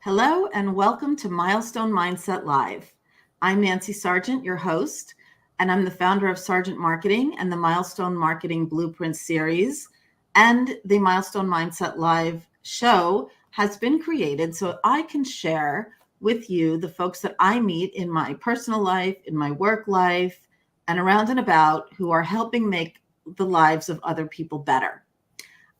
Hello and welcome to Milestone Mindset Live. I'm Nancy Sargent, your host, and I'm the founder of Sargent Marketing and the Milestone Marketing Blueprint series. And the Milestone Mindset Live show has been created so I can share with you the folks that I meet in my personal life, in my work life, and around and about who are helping make the lives of other people better.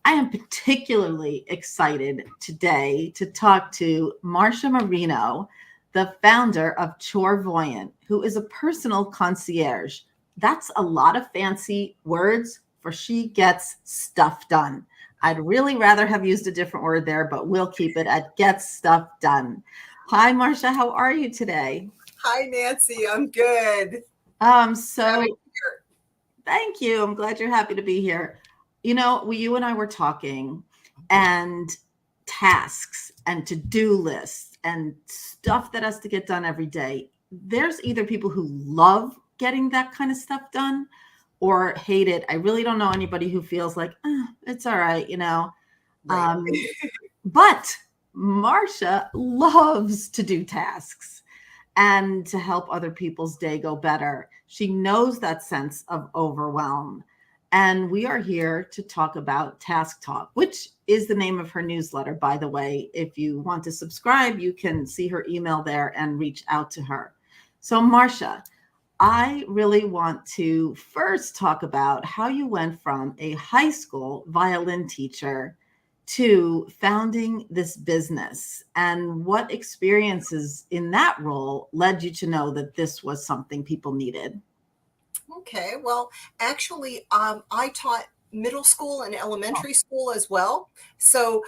I am particularly excited today to talk to Marcia Marino, the founder of Chorevoyant, who is a personal concierge. That's a lot of fancy words for she gets stuff done. I'd really rather have used a different word there, but we'll keep it at gets stuff done. Hi, Marcia. How are you today? Hi, Nancy. I'm good. So thank you. I'm glad you're happy to be here. You and I were talking, and tasks and to-do lists and stuff that has to get done every day. There's either people who love getting that kind of stuff done or hate it. I really don't know anybody who feels like, it's all right, Right. But Marcia loves to do tasks and to help other people's day go better. She knows that sense of overwhelm. And we are here to talk about Task Talk, which is the name of her newsletter, by the way. If you want to subscribe, you can see her email there and reach out to her. So, Marcia, I really want to first talk about how you went from a high school violin teacher to founding this business and what experiences in that role led you to know that this was something people needed. Okay. Well, actually, I taught middle school and elementary school as well. So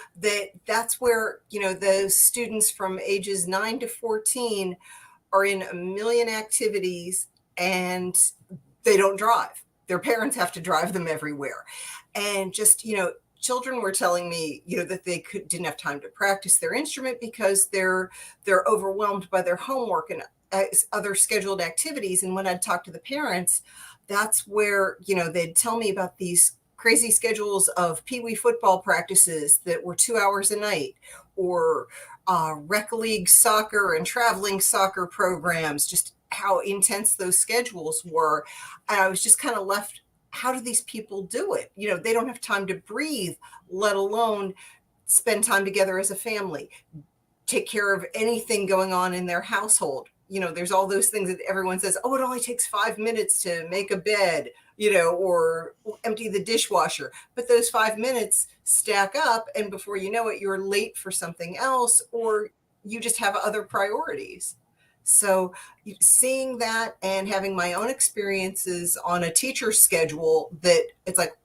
that's where, those students from ages 9 to 14 are in a million activities and they don't drive. Their parents have to drive them everywhere. And just, children were telling me, that they didn't have time to practice their instrument because they're overwhelmed by their homework and other scheduled activities. And when I'd talk to the parents, that's where, they'd tell me about these crazy schedules of Pee Wee football practices that were 2 hours a night, or rec league soccer and traveling soccer programs, just how intense those schedules were. And I was just kind of left, how do these people do it? They don't have time to breathe, let alone spend time together as a family, take care of anything going on in their household. There's all those things that everyone says, oh, it only takes 5 minutes to make a bed, or empty the dishwasher. But those 5 minutes stack up, and before you know it, you're late for something else, or you just have other priorities. So seeing that and having my own experiences on a teacher's schedule, that it's like,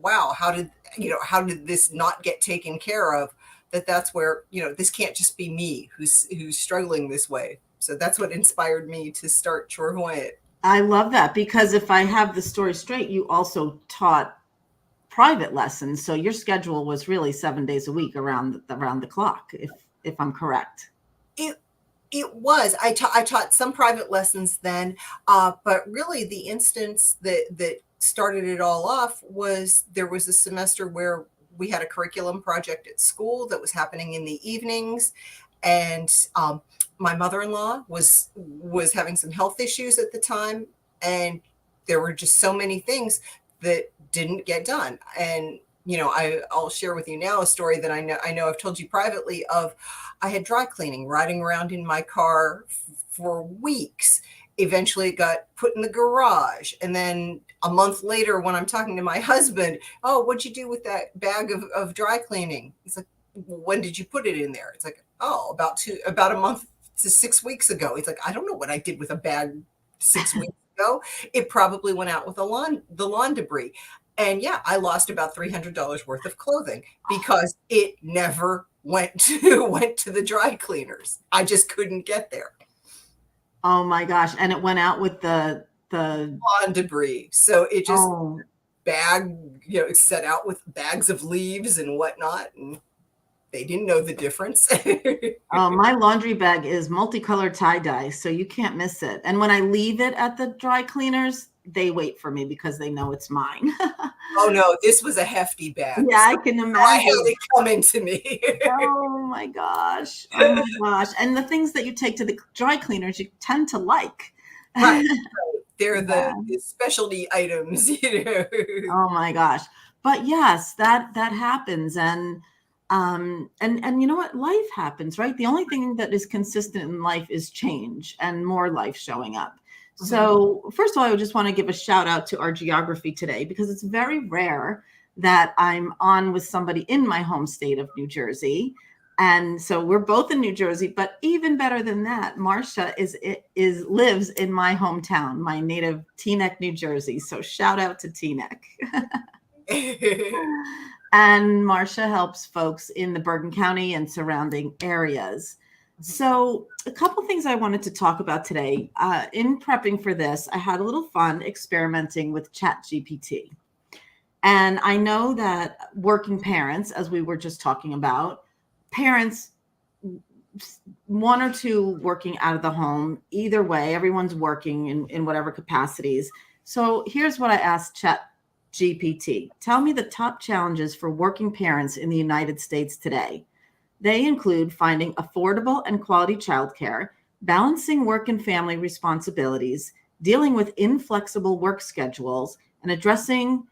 wow, how did this not get taken care of? That's where, this can't just be me who's struggling this way. So that's what inspired me to start Chorevoyant. I love that because if I have the story straight, you also taught private lessons. So your schedule was really 7 days a week around the clock, if I'm correct. It was. I taught some private lessons then, but really the instance that started it all off was there was a semester where we had a curriculum project at school that was happening in the evenings, and my mother-in-law was having some health issues at the time, and there were just so many things that didn't get done. And I'll share with you now a story that I know I've told you privately of. I had dry cleaning riding around in my car for weeks. Eventually it got put in the garage. And then a month later, when I'm talking to my husband, oh, what'd you do with that bag of dry cleaning? He's like, when did you put it in there? It's like, oh, about a month to 6 weeks ago. He's like, I don't know what I did with a bag 6 weeks ago. It probably went out with the lawn debris. And yeah, I lost about $300 worth of clothing because it never went to the dry cleaners. I just couldn't get there. Oh my gosh. And it went out with the Lawn debris. So it just oh, set out with bags of leaves and whatnot. And they didn't know the difference. My laundry bag is multicolored tie-dye, so you can't miss it. And when I leave it at the dry cleaners, they wait for me because they know it's mine. Oh no, this was a hefty bag. Yeah, So I can I had imagine. it coming to me. Oh my gosh. Oh my gosh. And the things that you take to the dry cleaners, you tend to like. Right. They're Yeah. the specialty items, you know. Oh my gosh. But yes, that happens. And you know what? Life happens, right? The only thing that is consistent in life is change and more life showing up. Mhm. So, first of all, I just want to give a shout out to our geography today because it's very rare that I'm on with somebody in my home state of New Jersey. And so we're both in New Jersey, but even better than that, Marcia is lives in my hometown, my native Teaneck, New Jersey. So shout out to Teaneck. And Marcia helps folks in the Bergen County and surrounding areas. So, a couple things I wanted to talk about today. In prepping for this, I had a little fun experimenting with ChatGPT. And I know that working parents, as we were just talking about, parents, one or two working out of the home, either way, everyone's working in whatever capacities. So here's what I asked Chat GPT. Tell me the top challenges for working parents in the United States today. They include finding affordable and quality childcare, balancing work and family responsibilities, dealing with inflexible work schedules, and addressing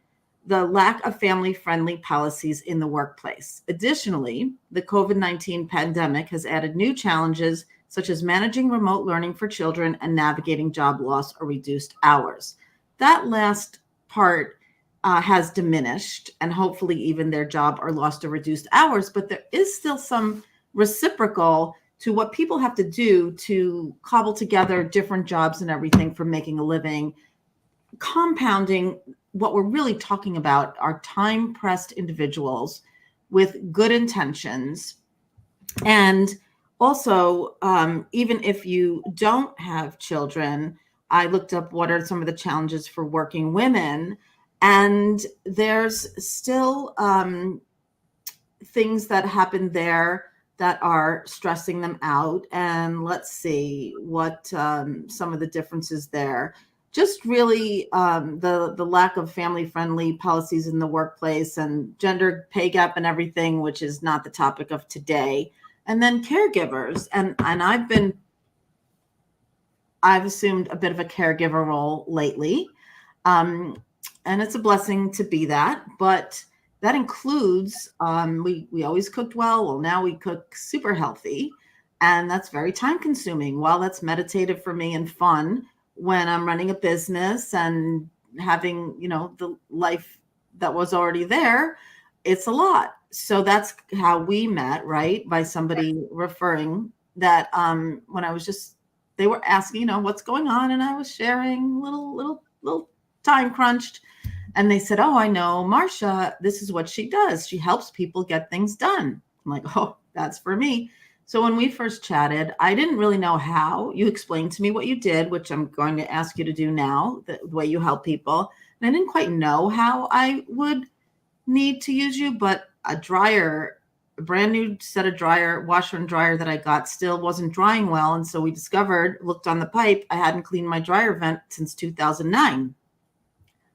the lack of family friendly policies in the workplace. Additionally, the COVID-19 pandemic has added new challenges such as managing remote learning for children and navigating job loss or reduced hours. That last part has diminished, and hopefully, even their job or lost or reduced hours, but there is still some reciprocal to what people have to do to cobble together different jobs and everything for making a living, compounding what we're really talking about are time pressed individuals with good intentions. And also, even if you don't have children, I looked up what are some of the challenges for working women. And there's still things that happen there that are stressing them out. And let's see what some of the differences there. Just really the lack of family friendly policies in the workplace and gender pay gap and everything, which is not the topic of today. And then caregivers, and I've assumed a bit of a caregiver role lately, um, and it's a blessing to be that. But that includes we always cooked well. Well, now we cook super healthy, and that's very time consuming. While that's meditative for me and fun when I'm running a business and having the life that was already there, it's a lot. So that's how we met, right? By somebody referring that when I was just they were asking, what's going on, and I was sharing little time crunched, and they said, "Oh, I know Marcia. This is what she does. She helps people get things done." I'm like, "Oh, that's for me." So when we first chatted, I didn't really know how. You explained to me what you did, which I'm going to ask you to do now, the way you help people. And I didn't quite know how I would need to use you, but a brand new set of washer and dryer that I got still wasn't drying well. And so we looked on the pipe, I hadn't cleaned my dryer vent since 2009,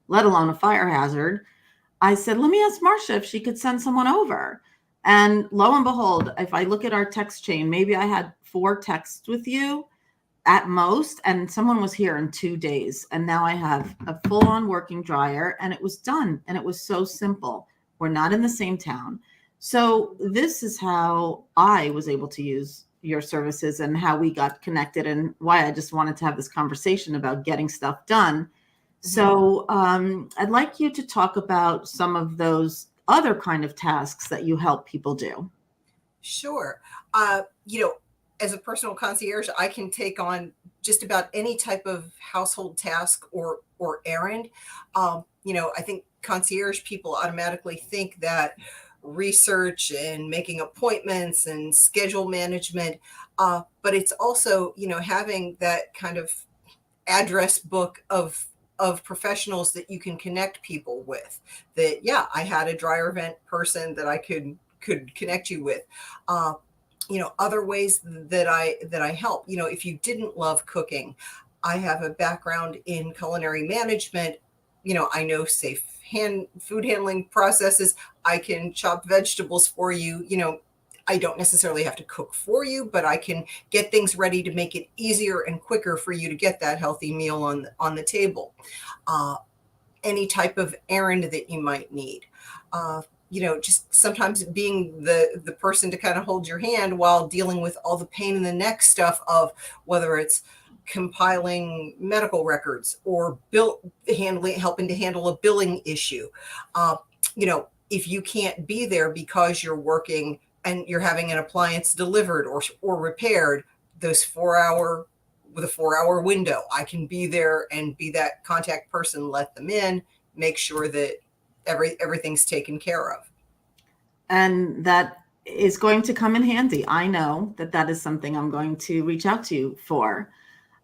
let alone a fire hazard. I said, let me ask Marcia if she could send someone over. And lo and behold, if I look at our text chain, maybe I had 4 texts with you at most, and someone was here in 2 days. And now I have a full on working dryer, and it was done. And it was so simple. We're not in the same town. So this is how I was able to use your services and how we got connected, and why I just wanted to have this conversation about getting stuff done. So I'd like you to talk about some of those other kind of tasks that you help people do. Sure. As a personal concierge, I can take on just about any type of household task or errand. I think concierge people automatically think that research and making appointments and schedule management, but it's also having that kind of address book of professionals that you can connect people with. That, yeah, I had a dryer vent person that I could could connect you with. Uh, other ways that I help. If you didn't love cooking, I have a background in culinary management. I know safe food handling processes. I can chop vegetables for you. I don't necessarily have to cook for you, but I can get things ready to make it easier and quicker for you to get that healthy meal on the table. Uh, any type of errand that you might need. Just sometimes being the person to kind of hold your hand while dealing with all the pain in the neck stuff of whether it's compiling medical records or helping to handle a billing issue. Uh, if you can't be there because you're working and you're having an appliance delivered or repaired, those 4 hour with a 4 hour window, I can be there and be that contact person, let them in, make sure that everything's taken care of. And that is going to come in handy. I know that is something I'm going to reach out to you for.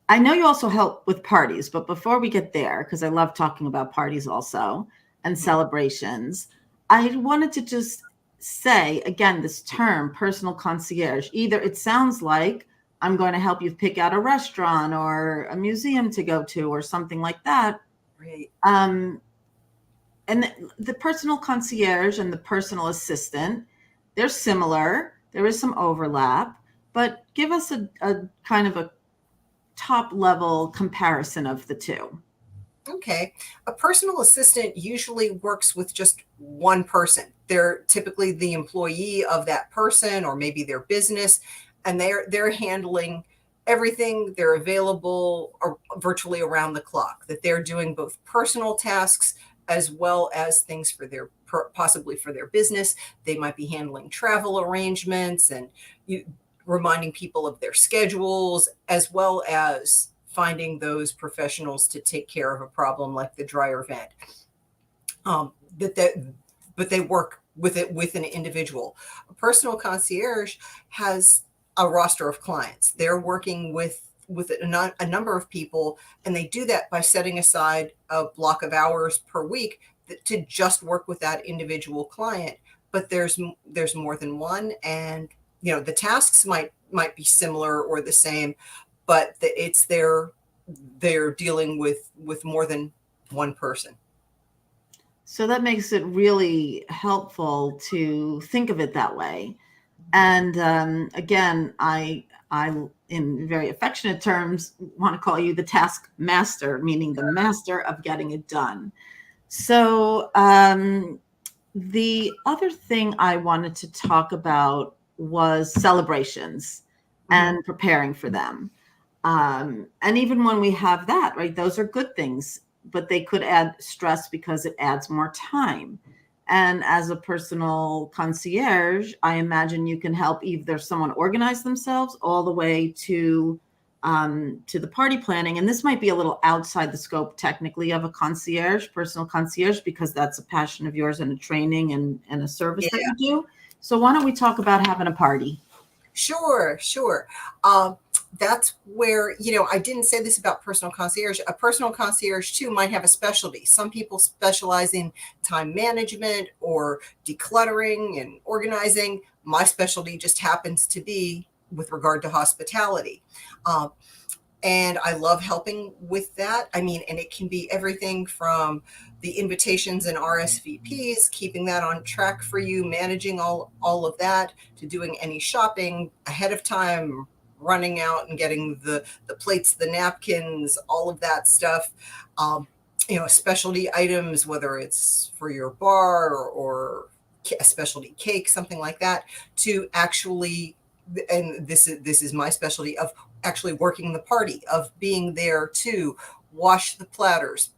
I know you also help with parties, but before we get there, because I love talking about parties also and celebrations, I wanted to just say again, this term personal concierge, either it sounds like I'm going to help you pick out a restaurant or a museum to go to or something like that. Right. And the personal concierge and the personal assistant, they're similar. There is some overlap, but give us a kind of a top level comparison of the two. Okay. A personal assistant usually works with just one person. They're typically the employee of that person or maybe their business, and they're handling everything. They're available or virtually around the clock, that they're doing both personal tasks as well as things for possibly for their business. They might be handling travel arrangements and reminding people of their schedules, as well as finding those professionals to take care of a problem like the dryer vent. But they work with an individual. A personal concierge has a roster of clients. They're working with a number of people, and they do that by setting aside a block of hours per week to just work with that individual client. But there's more than one, and the tasks might be similar or the same, but they're dealing with more than one person. So that makes it really helpful to think of it that way. And again, I, in very affectionate terms, want to call you the task master, meaning the master of getting it done. So the other thing I wanted to talk about was celebrations and preparing for them. And even when we have that, right, those are good things, but they could add stress because it adds more time. And as a personal concierge, I imagine you can help either someone organize themselves all the way to the party planning. And this might be a little outside the scope technically of a concierge, personal concierge, because that's a passion of yours and a training and a service that you do. So why don't we talk about having a party? Sure. That's where, I didn't say this about personal concierge. A personal concierge too might have a specialty. Some people specialize in time management or decluttering and organizing. My specialty just happens to be with regard to hospitality. And I love helping with that. I mean, and it can be everything from the invitations and RSVPs, keeping that on track for you, managing all of that, to doing any shopping ahead of time, running out and getting the plates, the napkins, all of that stuff. Specialty items, whether it's for your bar or a specialty cake, something like that, to actually, and this is my specialty, of actually working the party, of being there to wash the platters,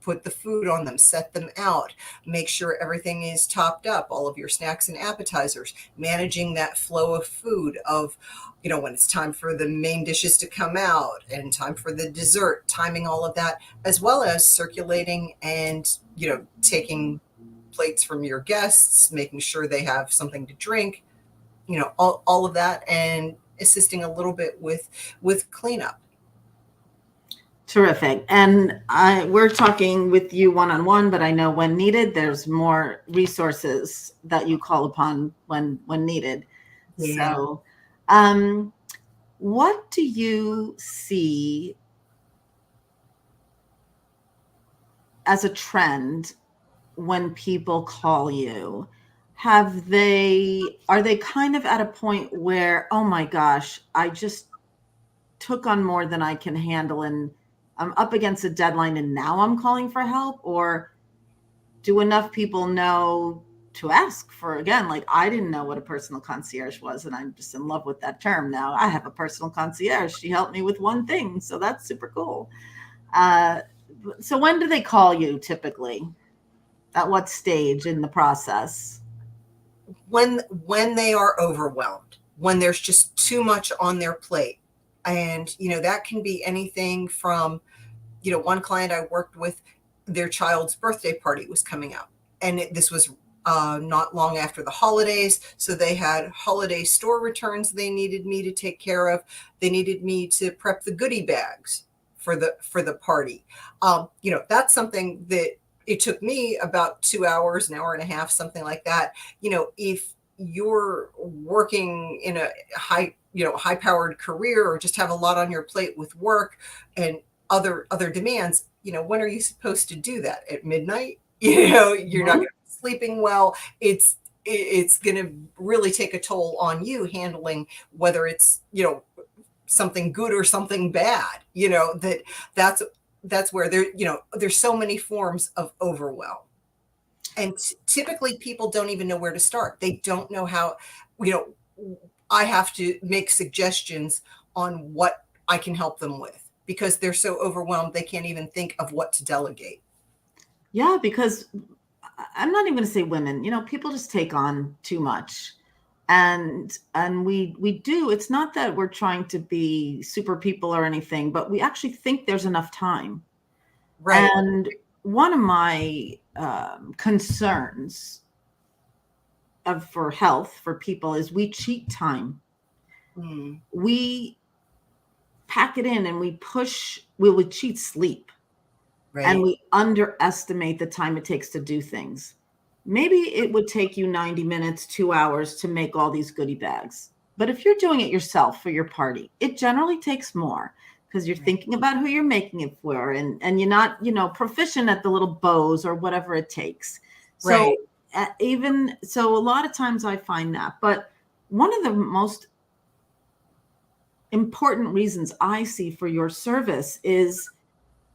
put the food on them, set them out, make sure everything is topped up, all of your snacks and appetizers, managing that flow of food of, when it's time for the main dishes to come out and time for the dessert, timing all of that, as well as circulating and, taking plates from your guests, making sure they have something to drink, all of that, and assisting a little bit with cleanup. Terrific. And we're talking with you one-on-one, but I know when needed, there's more resources that you call upon when needed. Yeah. So, what do you see as a trend when people call you? Are they kind of at a point where, oh my gosh, I just took on more than I can handle and I'm up against a deadline and now I'm calling for help? Or do enough people know to ask for, again, like I didn't know what a personal concierge was and I'm just in love with that term now. I have a personal concierge. She helped me with one thing. So that's super cool. Uh, so when do they call you typically? At what stage in the process? When they are overwhelmed, when there's just too much on their plate. And that can be anything from, one client I worked with, their child's birthday party was coming up, and this was not long after the holidays, so they had holiday store returns they needed me to take care of. They needed me to prep the goodie bags for the party. That's something that it took me about 2 hours, an hour and a half, something like that. If you're working in a high powered career, or just have a lot on your plate with work and other demands, when are you supposed to do that? At midnight? You're not Mhm. going to be sleeping well. It's going to really take a toll on you handling whether it's something good or something bad. That's where there's so many forms of overwhelm. And typically people don't even know where to start. They don't know how. you know I have to make suggestions on what I can help them with, because they're so overwhelmed they can't even think of what to delegate. Yeah, because I'm not even going to say women, people just take on too much. And we do. It's not that we're trying to be super people or anything, but we actually think there's enough time. Right. And one of my concerns for health for people is we cheat time. Mm, We pack it in and we would cheat sleep, and right. we underestimate the time it takes to do things. Maybe it would take you 90 minutes, 2 hours to make all these goodie bags. But if you're doing it yourself for your party, it generally takes more because you're Right. thinking about who you're making it for, and you're not, proficient at the little bows or whatever it takes. So Right. even so, a lot of times I find that. But one of the most important reasons I see for your service is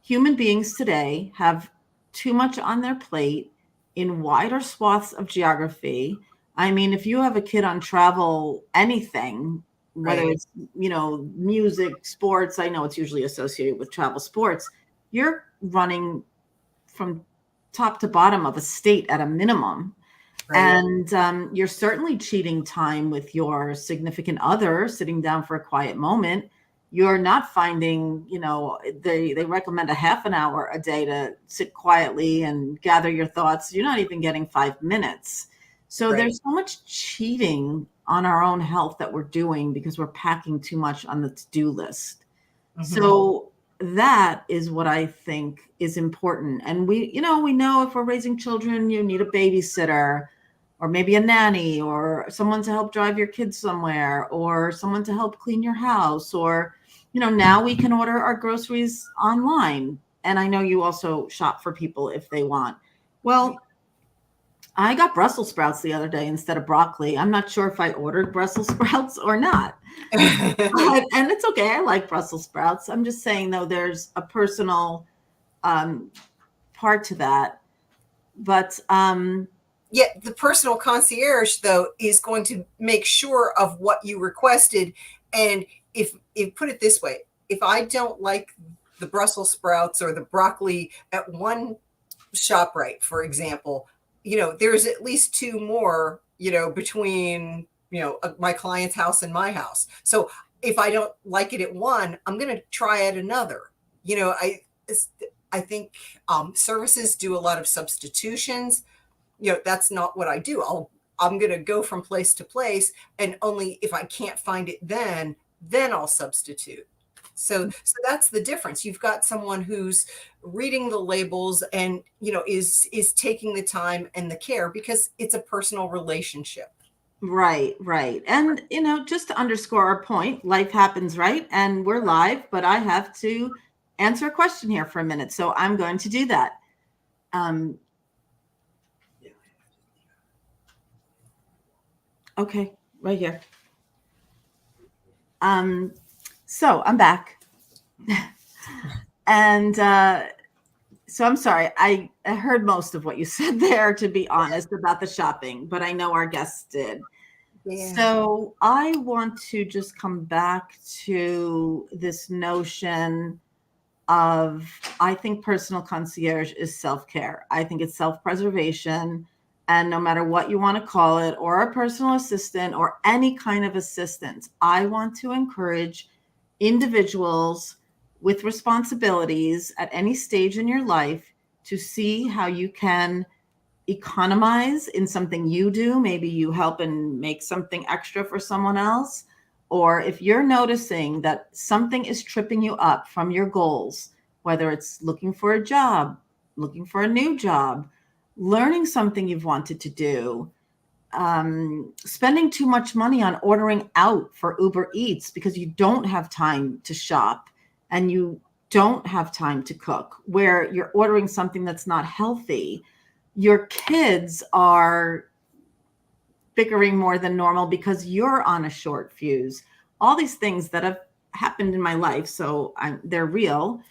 human beings today have too much on their plate in wider swaths of geography. I mean, if you have a kid on travel, anything, whether Right. it's, music, sports, I know it's usually associated with travel sports, you're running from top to bottom of a state at a minimum. Right. And you're certainly cheating time with your significant other, sitting down for a quiet moment. You're not finding, they recommend a half an hour a day to sit quietly and gather your thoughts. You're not even getting 5 minutes. So Right. there's so much cheating on our own health that we're doing because we're packing too much on the to-do list. Hmm. So that is what I think is important. And we know if we're raising children, you need a babysitter or maybe a nanny or someone to help drive your kids somewhere or someone to help clean your house, or now we can order our groceries online. And I know you also shop for people if they want. Well, I got Brussels sprouts the other day instead of broccoli. I'm not sure if I ordered Brussels sprouts or not. And it's okay. I like Brussels sprouts. I'm just saying, though, there's a personal um, part to that. But Yet the personal concierge, though, is going to make sure of what you requested. And if put it this way, if I don't like the Brussels sprouts or the broccoli at one ShopRite, for example, there's at least two more, between, my client's house and my house. So if I don't like it at one, I'm going to try at another. I think services do a lot of substitutions. That's not what I do. I'm going to go from place to place, and only if I can't find it then I'll substitute. So that's the difference. You've got someone who's reading the labels and, is taking the time and the care because it's a personal relationship. Right, right. And, just to underscore our point, life happens, right? And we're live, but I have to answer a question here for a minute. So I'm going to do that. Okay, right here. So I'm back. And so I'm sorry. I heard most of what you said there, to be honest, about the shopping, but I know our guests did. Yeah. So I want to just come back to this notion of, I think personal concierge is self-care. I think it's self-preservation. And no matter what you want to call it, or a personal assistant, or any kind of assistance, I want to encourage individuals with responsibilities at any stage in your life to see how you can economize in something you do. Maybe you help and make something extra for someone else. Or if you're noticing that something is tripping you up from your goals, whether it's looking for a job, looking for a new job, learning something you've wanted to do, spending too much money on ordering out for Uber Eats because you don't have time to shop and you don't have time to cook, where you're ordering something that's not healthy. Your kids are bickering more than normal because you're on a short fuse. All these things that have happened in my life, so they're real.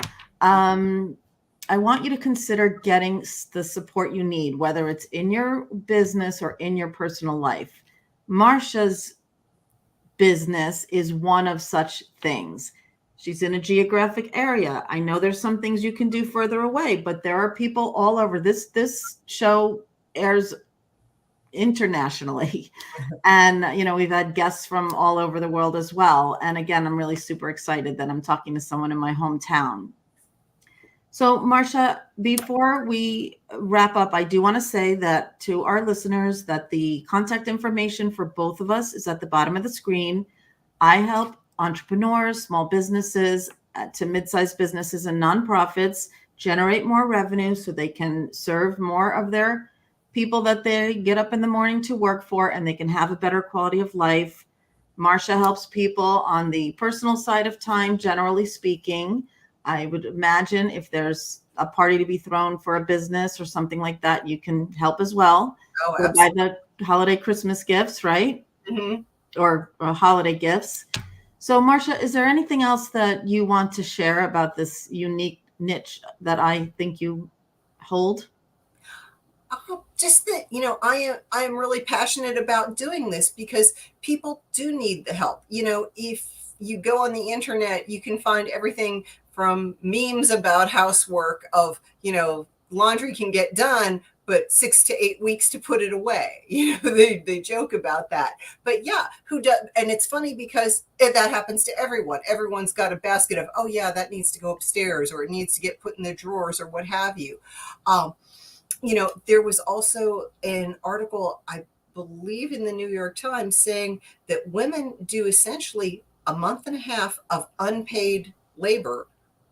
I want you to consider getting the support you need, whether it's in your business or in your personal life. Marcia's business is one of such things. She's in a geographic area. I know there's some things you can do further away, but there are people all over. This show airs internationally. And, we've had guests from all over the world as well. And again, I'm really super excited that I'm talking to someone in my hometown. So, Marcia, before we wrap up, I do want to say that to our listeners that the contact information for both of us is at the bottom of the screen. I help entrepreneurs, small businesses, to mid-sized businesses and nonprofits generate more revenue so they can serve more of their people that they get up in the morning to work for, and they can have a better quality of life. Marcia helps people on the personal side of time, generally speaking. I would imagine if there's a party to be thrown for a business or something like that, you can help as well. Oh, Or buy the holiday Christmas gifts, right? Mm-hmm. Or holiday gifts. So, Marcia, is there anything else that you want to share about this unique niche that I think you hold? Just that, I am really passionate about doing this because people do need the help. If you go on the internet, you can find everything from memes about housework of, laundry can get done, but 6 to 8 weeks to put it away. They joke about that. But yeah, who does? And it's funny because that happens to everyone. Everyone's got a basket of, oh yeah, that needs to go upstairs, or it needs to get put in the drawers, or what have you. There was also an article, I believe in the New York Times, saying that women do essentially a month and a half of unpaid labor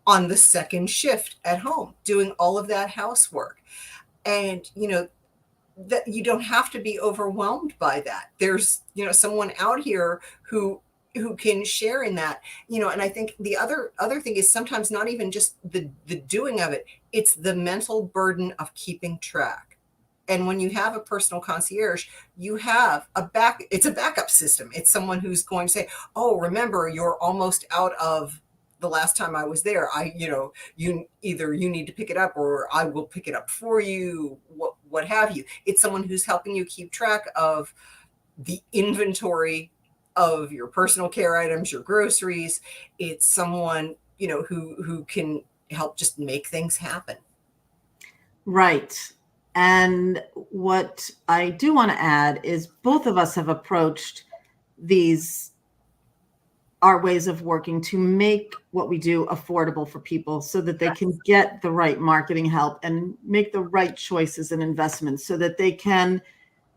on the second shift at home, doing all of that housework. And, that you don't have to be overwhelmed by that. There's, someone out here who can share in that, and I think the other thing is sometimes not even just the doing of it, it's the mental burden of keeping track. And when you have a personal concierge, you have it's a backup system. It's someone who's going to say, oh, remember, you're almost out of the last time I was there. You need to pick it up, or I will pick it up for you, what have you. It's someone who's helping you keep track of the inventory of your personal care items, your groceries. It's someone, who can help just make things happen. Right. And what I do want to add is both of us have approached our ways of working to make what we do affordable for people so that they can get the right marketing help and make the right choices and investments so that they can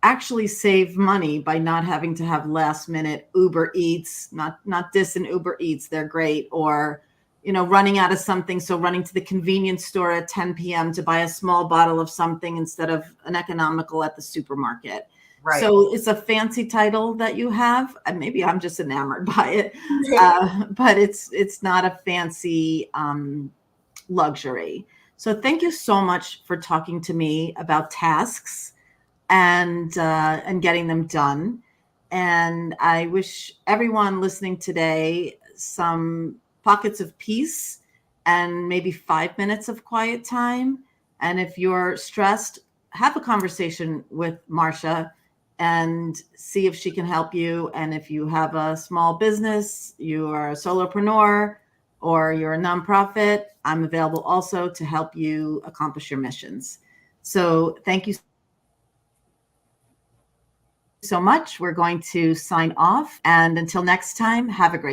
actually save money by not having to have last minute Uber Eats, not dissing Uber Eats, they're great, or running out of something, so running to the convenience store at 10 p.m. to buy a small bottle of something instead of an economical at the supermarket. Right. So it's a fancy title that you have, and maybe I'm just enamored by it, but it's not a fancy luxury. So thank you so much for talking to me about tasks and getting them done. And I wish everyone listening today some pockets of peace and maybe 5 minutes of quiet time. And if you're stressed, have a conversation with Marcia and see if she can help you. And if you have a small business, you are a solopreneur, or you're a nonprofit, I'm available also to help you accomplish your missions. So thank you so much. We're going to sign off. And until next time, have a great day.